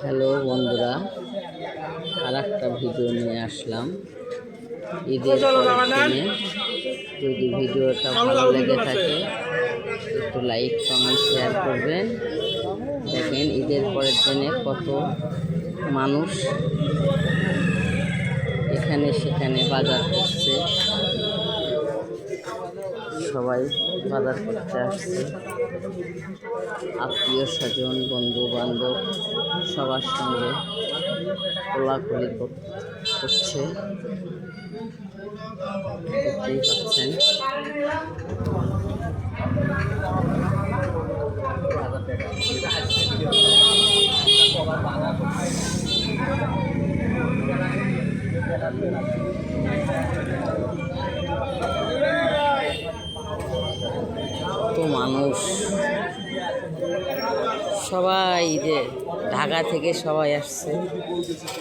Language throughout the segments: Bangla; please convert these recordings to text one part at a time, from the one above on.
হ্যালো বন্ধুরা, আর একটা ভিডিও নিয়ে আসলাম ঈদের পরের দিনে। যদি ভিডিওটা ভালো লেগে থাকে একটু লাইক কমেন্ট শেয়ার করবেন। দেখেন ঈদের পরের দিনে কত মানুষ এখানে সেখানে বাজার করছে, সবাই বাজার করতে আসছে। আত্মীয় স্বজন বন্ধু বান্ধব সবার সঙ্গে কোলাকুলি করছে, দেখতেই পাচ্ছেন। তো মানুষ সবাই ঈদের ঢাকা থেকে সবাই আসছে,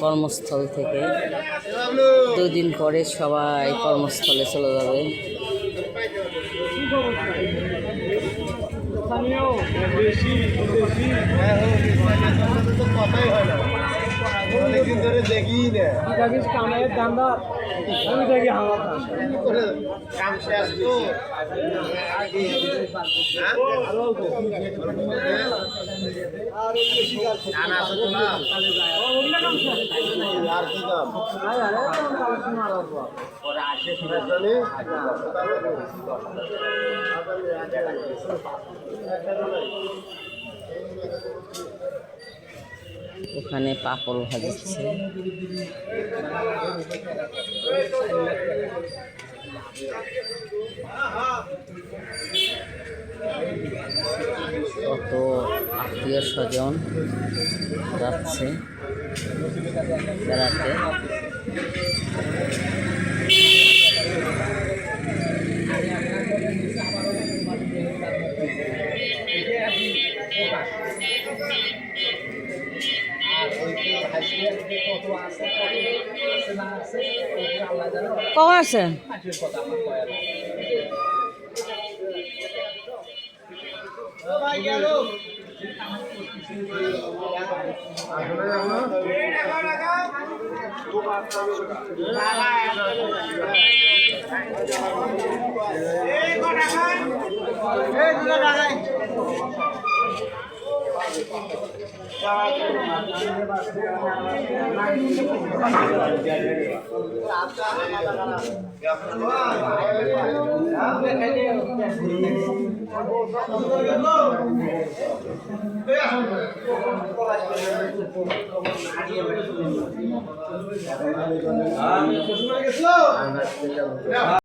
কর্মস্থল থেকে। দুদিন পরে সবাই কর্মস্থলে চলে যাবে। দেখি কাম শেষ তো আর কি দাম ওখানে পাপড় ভাজছে। কত আত্মীয় স্বজন যাচ্ছে বেড়াতে। কখন আছে?